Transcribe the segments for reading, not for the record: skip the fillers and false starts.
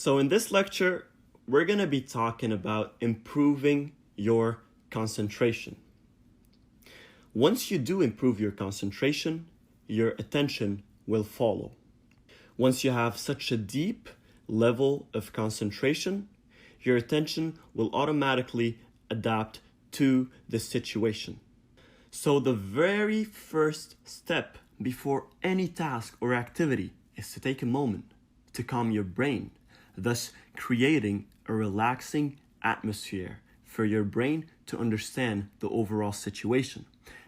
So in this lecture, we're going to be talking about improving your concentration. Once you do improve your concentration, your attention will follow. Once you have such a deep level of concentration, your attention will automatically adapt to the situation. So the very first step before any task or activity is to take a moment to calm your brain, thus creating a relaxing atmosphere for your brain to understand the overall situation.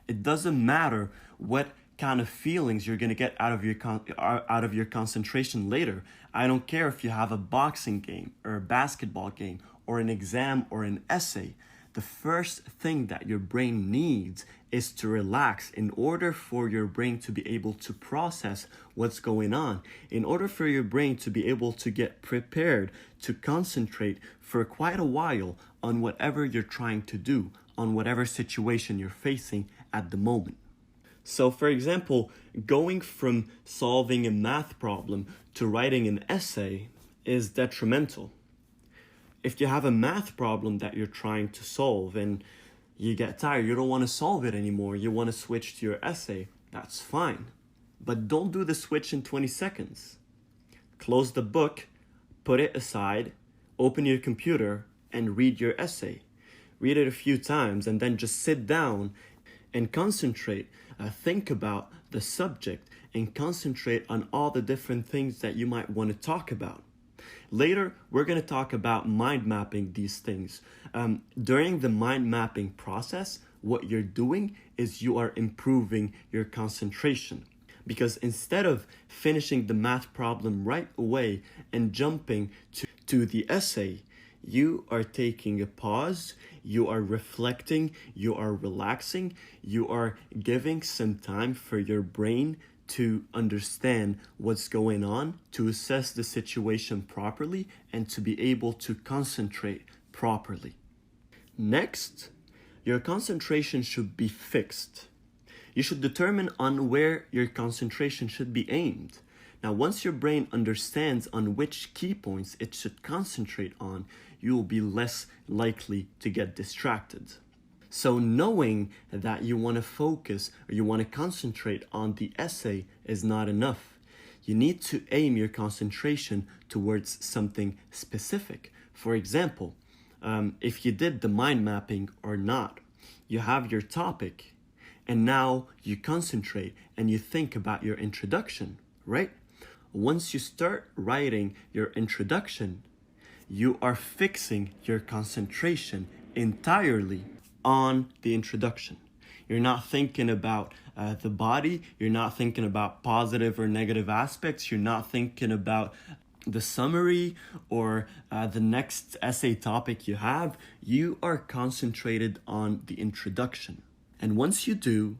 It doesn't matter what kind of feelings you're going to get out of your concentration later. I don't care if you have a boxing game or a basketball game or an exam or an essay. The first thing that your brain needs is to relax in order for your brain to be able to process what's going on, in order for your brain to be able to get prepared to concentrate for quite a while on whatever you're trying to do, on whatever situation you're facing at the moment. So for example, going from solving a math problem to writing an essay is detrimental. If you have a math problem that you're trying to solve and you get tired, you don't want to solve it anymore, you want to switch to your essay, that's fine. But don't do the switch in 20 seconds. Close the book, put it aside, open your computer, and read your essay. Read it a few times and then just sit down and concentrate. Think about the subject and concentrate on all the different things that you might want to talk about. Later, we're going to talk about mind mapping these things. During the mind mapping process, what you're doing is you are improving your concentration. Because instead of finishing the math problem right away and jumping to the essay, you are taking a pause, you are reflecting, you are relaxing, you are giving some time for your brain to understand what's going on, to assess the situation properly, and to be able to concentrate properly. Next, your concentration should be fixed. You should determine on where your concentration should be aimed. Now, once your brain understands on which key points it should concentrate on, you will be less likely to get distracted. So knowing that you want to focus or you want to concentrate on the essay is not enough. You need to aim your concentration towards something specific. For example, if you did the mind mapping or not, you have your topic and now you concentrate and you think about your introduction, right? Once you start writing your introduction, you are fixing your concentration entirely on the introduction. You're not thinking about the body, you're not thinking about positive or negative aspects, you're not thinking about the summary or the next essay topic you have. You are concentrated on the introduction. And once you do,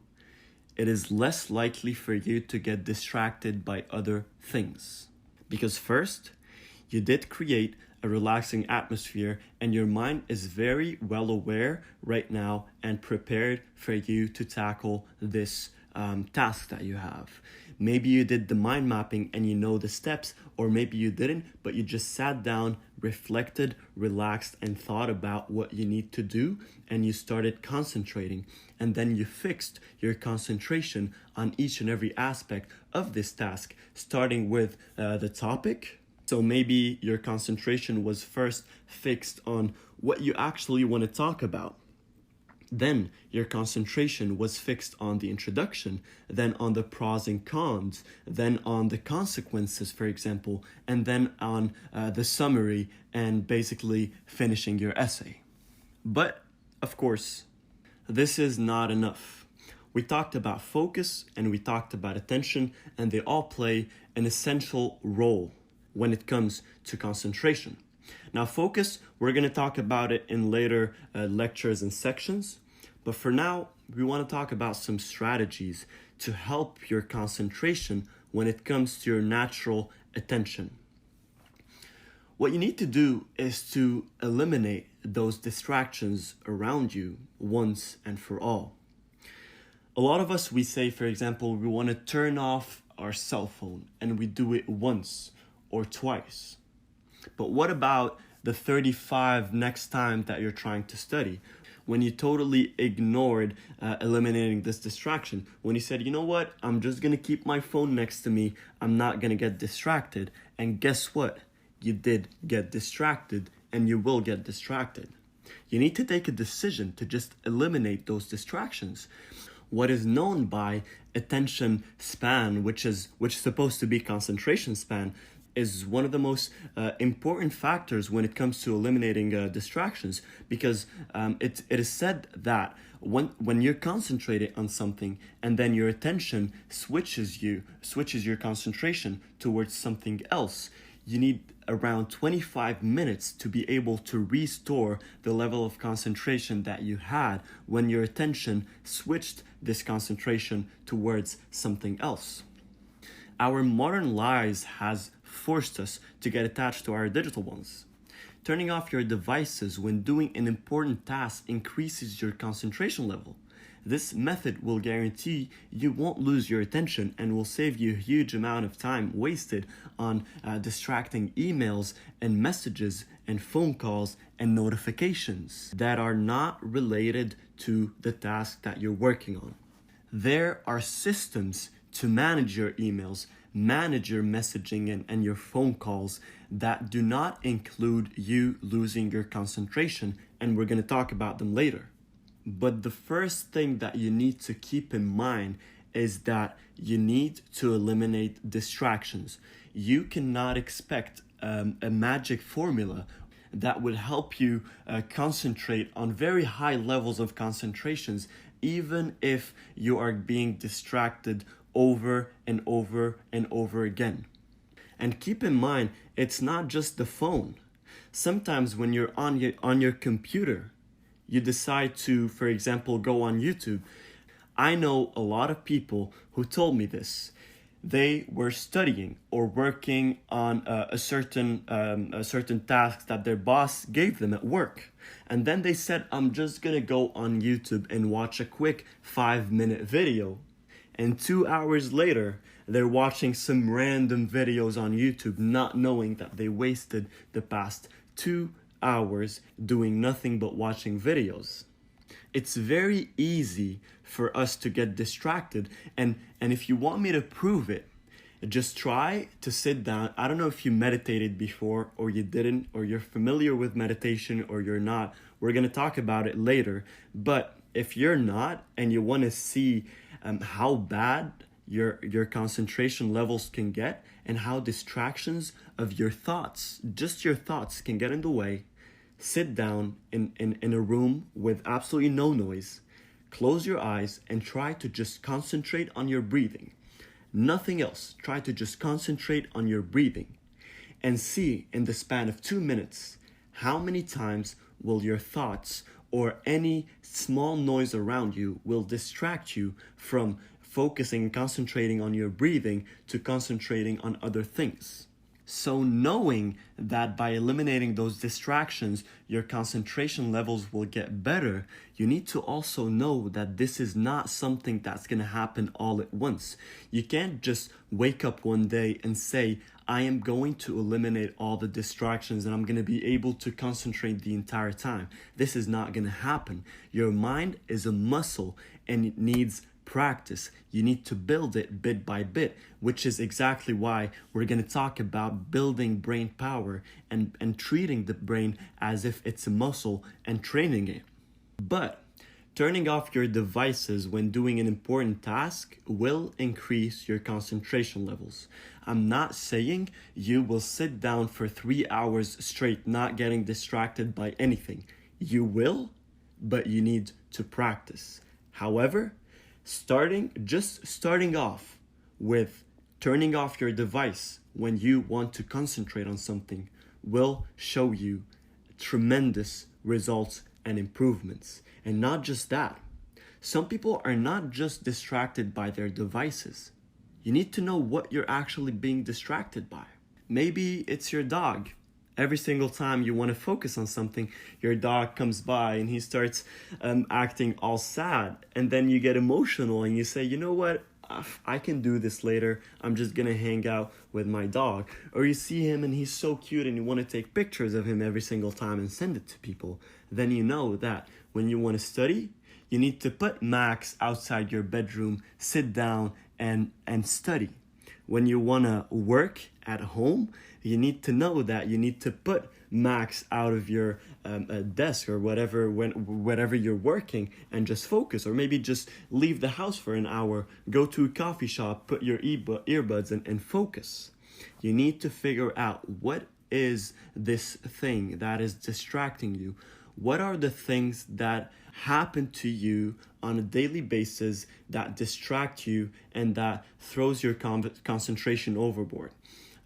it is less likely for you to get distracted by other things. Because first, you did create a relaxing atmosphere and your mind is very well aware right now and prepared for you to tackle this task that you have. Maybe you did the mind mapping and you know the steps, or maybe you didn't, but you just sat down, reflected, relaxed, and thought about what you need to do, and you started concentrating. And then you fixed your concentration on each and every aspect of this task, starting with the topic. So maybe your concentration was first fixed on what you actually want to talk about. Then your concentration was fixed on the introduction, then on the pros and cons, then on the consequences, for example, and then on the summary and basically finishing your essay. But, of course, this is not enough. We talked about focus and we talked about attention, and they all play an essential role when it comes to concentration. Now, focus, we're going to talk about it in later lectures and sections. But for now, we want to talk about some strategies to help your concentration when it comes to your natural attention. What you need to do is to eliminate those distractions around you once and for all. A lot of us, we say, for example, we want to turn off our cell phone, and we do it once or twice. But what about the 35 next time that you're trying to study? When you totally ignored eliminating this distraction, when you said, you know what, I'm just gonna keep my phone next to me, I'm not gonna get distracted. And guess what? You did get distracted, and you will get distracted. You need to take a decision to just eliminate those distractions. What is known by attention span, which is supposed to be concentration span, is one of the most important factors when it comes to eliminating distractions, because it is said that when you're concentrated on something and then your attention switches your concentration towards something else, you need around 25 minutes to be able to restore the level of concentration that you had when your attention switched this concentration towards something else. Our modern lives has forced us to get attached to our digital ones. Turning off your devices when doing an important task increases your concentration level. This method will guarantee you won't lose your attention and will save you a huge amount of time wasted on distracting emails and messages and phone calls and notifications that are not related to the task that you're working on. There are systems to manage your emails, manage your messaging and your phone calls that do not include you losing your concentration, and we're going to talk about them later. But the first thing that you need to keep in mind is that you need to eliminate distractions. You cannot expect a magic formula that would help you concentrate on very high levels of concentrations, even if you are being distracted over and over and over again. And keep in mind, it's not just the phone. Sometimes when you're on your computer, you decide to, for example, go on YouTube. I know a lot of people who told me this. They were studying or working on a certain task that their boss gave them at work. And then they said, I'm just gonna go on YouTube and watch a quick 5-minute video. And 2 hours later, they're watching some random videos on YouTube, not knowing that they wasted the past 2 hours doing nothing but watching videos. It's very easy for us to get distracted, and if you want me to prove it, just try to sit down. I don't know if you meditated before or you didn't, or you're familiar with meditation or you're not. We're going to talk about it later. But if you're not and you want to see how bad your concentration levels can get and how distractions of your thoughts, just your thoughts, can get in the way, sit down in a room with absolutely no noise, close your eyes and try to just concentrate on your breathing. Nothing else. Try to just concentrate on your breathing and see in the span of 2 minutes how many times will your thoughts or any small noise around you will distract you from focusing and concentrating on your breathing to concentrating on other things. So knowing that by eliminating those distractions, your concentration levels will get better, you need to also know that this is not something that's going to happen all at once. You can't just wake up one day and say, I am going to eliminate all the distractions and I'm going to be able to concentrate the entire time. This is not going to happen. Your mind is a muscle and it needs practice. You need to build it bit by bit, which is exactly why we're going to talk about building brain power and treating the brain as if it's a muscle and training it. But turning off your devices when doing an important task will increase your concentration levels. I'm not saying you will sit down for 3 hours straight, not getting distracted by anything. You will, but you need to practice. However, starting off with turning off your device when you want to concentrate on something will show you tremendous results and improvements. And not just that, some people are not just distracted by their devices. You need to know what you're actually being distracted by. Maybe it's your dog. Every single time you want to focus on something, your dog comes by and he starts acting all sad. And then you get emotional and you say, you know what? I can do this later. I'm just gonna hang out with my dog. Or you see him and he's so cute and you want to take pictures of him every single time and send it to people. Then you know that when you want to study, you need to put Max outside your bedroom, sit down and study. When you want to work at home, you need to know that you need to put Max out of your desk or whatever you're working and just focus, or maybe just leave the house for an hour, go to a coffee shop, put your earbuds and focus. You need to figure out what is this thing that is distracting you. What are the things that happen to you on a daily basis that distract you and that throws your concentration overboard?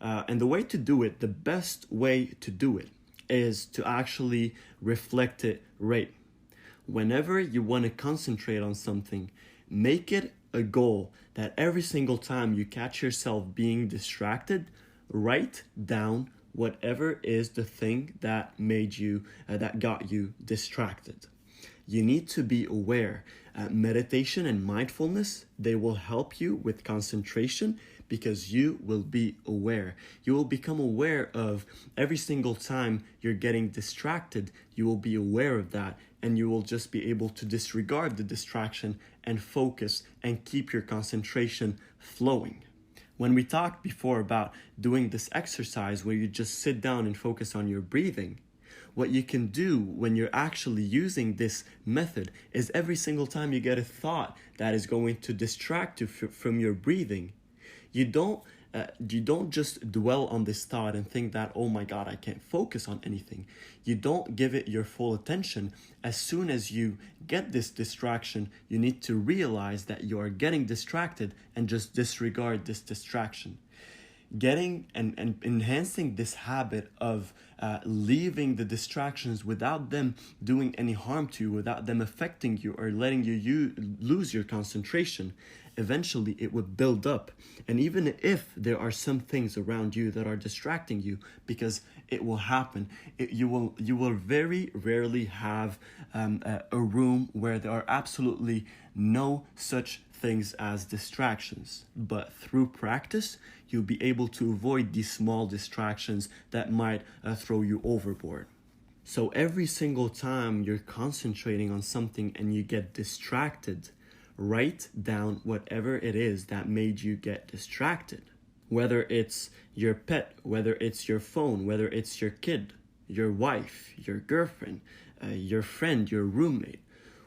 And the way to do it, the best way to do it, is to actually reflect it right. Whenever you want to concentrate on something, make it a goal that every single time you catch yourself being distracted, write down whatever is the thing that made you, that got you distracted. You need to be aware. Meditation and mindfulness, they will help you with concentration because you will be aware. You will become aware of every single time you're getting distracted. You will be aware of that, and you will just be able to disregard the distraction and focus and keep your concentration flowing. When we talked before about doing this exercise where you just sit down and focus on your breathing, what you can do when you're actually using this method is every single time you get a thought that is going to distract you from your breathing, you don't just dwell on this thought and think that, oh my God, I can't focus on anything. You don't give it your full attention. As soon as you get this distraction, you need to realize that you are getting distracted and just disregard this distraction. Getting and enhancing this habit of leaving the distractions without them doing any harm to you, without them affecting you or letting you lose your concentration, eventually it would build up. And even if there are some things around you that are distracting you, because it will happen, you will very rarely have a room where there are absolutely no such things as distractions. But through practice, you'll be able to avoid these small distractions that might throw you overboard. So every single time you're concentrating on something and you get distracted, write down whatever it is that made you get distracted. Whether it's your pet, whether it's your phone, whether it's your kid, your wife, your girlfriend, your friend, your roommate,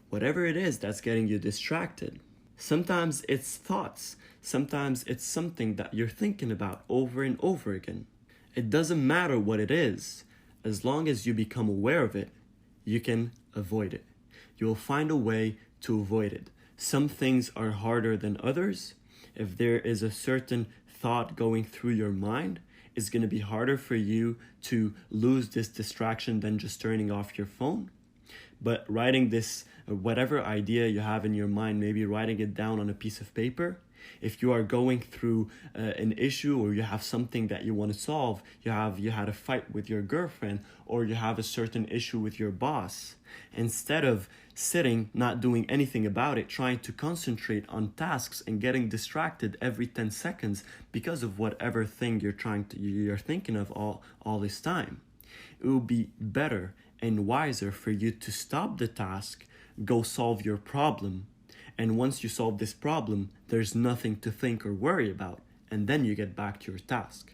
whatever it is that's getting you distracted. Sometimes it's thoughts. Sometimes it's something that you're thinking about over and over again. It doesn't matter what it is. As long as you become aware of it, you can avoid it. You'll find a way to avoid it. Some things are harder than others. If there is a certain thought going through your mind, it's going to be harder for you to lose this distraction than just turning off your phone. But writing this, whatever idea you have in your mind, maybe writing it down on a piece of paper. If you are going through an issue, or you have something that you want to solve, you had a fight with your girlfriend, or you have a certain issue with your boss, instead of sitting, not doing anything about it, trying to concentrate on tasks and getting distracted every 10 seconds because of whatever thing you're thinking of all this time, it will be better and wiser for you to stop the task, go solve your problem. And once you solve this problem, there's nothing to think or worry about, and then you get back to your task.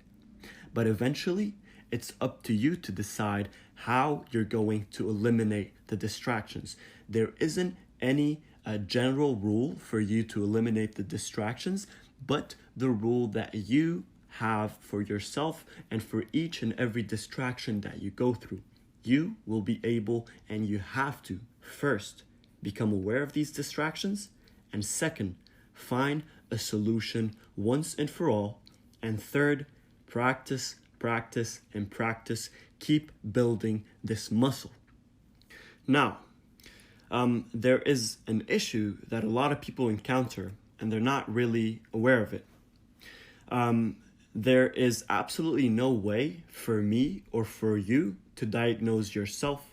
But eventually, it's up to you to decide how you're going to eliminate the distractions. There isn't any general rule for you to eliminate the distractions, but the rule that you have for yourself and for each and every distraction that you go through. You will be able, and you have to, first, become aware of these distractions, and second, find a solution once and for all, and third, practice, and practice. Keep building this muscle. Now, there is an issue that a lot of people encounter, and they're not really aware of it. There is absolutely no way for me or for you to diagnose yourself.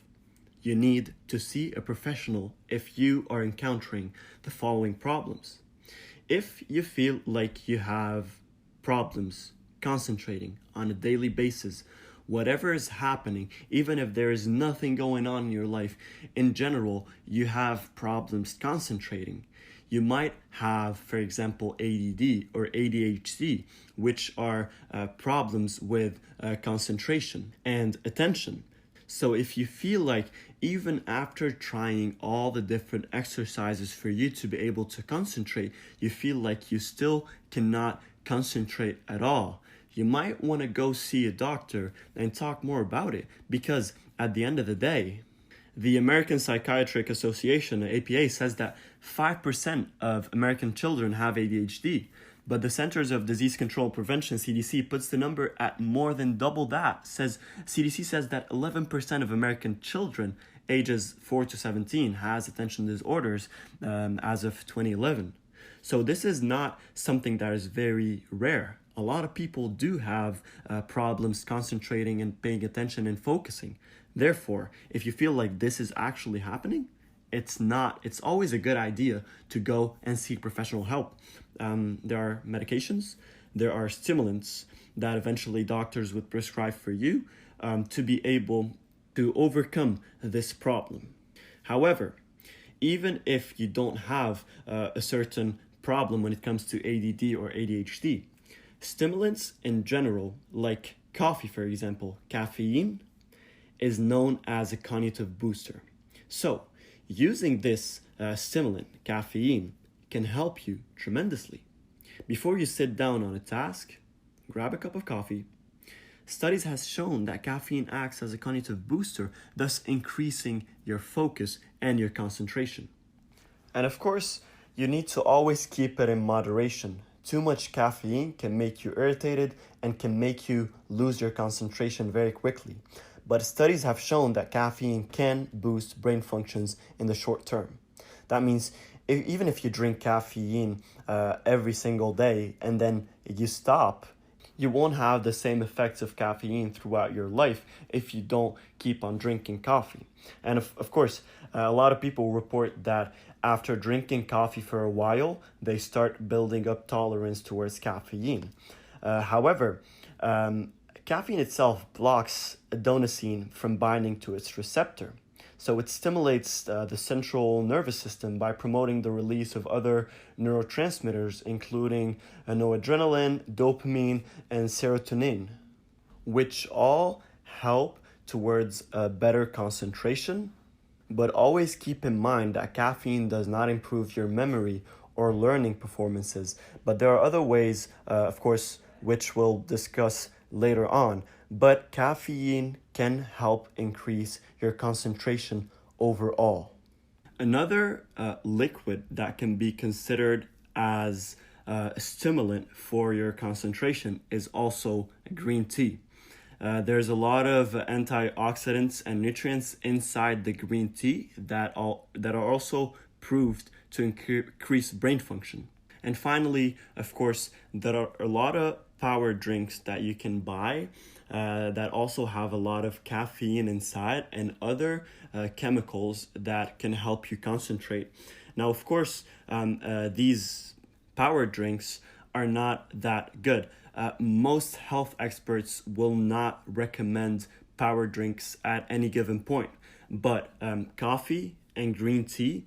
You need to see a professional if you are encountering the following problems. If you feel like you have problems concentrating on a daily basis, whatever is happening, even if there is nothing going on in your life, in general, you have problems concentrating. You might have, for example, ADD or ADHD, which are problems with concentration and attention. So if you feel like even after trying all the different exercises for you to be able to concentrate, you feel like you still cannot concentrate at all, you might want to go see a doctor and talk more about it, because at the end of the day, the American Psychiatric Association, APA, says that 5% of American children have ADHD, but the Centers of Disease Control and Prevention, CDC, puts the number at more than double that. CDC says that 11% of American children ages 4 to 17 has attention disorders as of 2011. So this is not something that is very rare. A lot of people do have problems concentrating and paying attention and focusing. Therefore, if you feel like this is actually happening, it's always a good idea to go and seek professional help. There are medications, there are stimulants that eventually doctors would prescribe for you to be able to overcome this problem. However, even if you don't have a certain problem when it comes to ADD or ADHD, stimulants in general, like coffee, for example, caffeine, is known as a cognitive booster. So, using this stimulant, caffeine, can help you tremendously. Before you sit down on a task, grab a cup of coffee. Studies have shown that caffeine acts as a cognitive booster, thus increasing your focus and your concentration. And of course, you need to always keep it in moderation. Too much caffeine can make you irritated and can make you lose your concentration very quickly. But studies have shown that caffeine can boost brain functions in the short term. That means even if you drink caffeine every single day and then you stop, you won't have the same effects of caffeine throughout your life if you don't keep on drinking coffee. And of course, a lot of people report that after drinking coffee for a while, they start building up tolerance towards caffeine. However, caffeine itself blocks adenosine from binding to its receptor. So it stimulates the central nervous system by promoting the release of other neurotransmitters, including noradrenaline, dopamine, and serotonin, which all help towards a better concentration. But always keep in mind that caffeine does not improve your memory or learning performances. But there are other ways, of course, which we'll discuss later on. But caffeine can help increase your concentration overall. Another liquid that can be considered as a stimulant for your concentration is also green tea. There's a lot of antioxidants and nutrients inside the green tea that are also proved to increase brain function. And finally, of course, there are a lot of power drinks that you can buy that also have a lot of caffeine inside and other chemicals that can help you concentrate. Now, of course, these power drinks are not that good. Most health experts will not recommend power drinks at any given point, but coffee and green tea,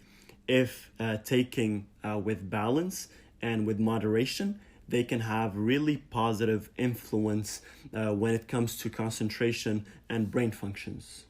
if taken with balance and with moderation, they can have really positive influence when it comes to concentration and brain functions.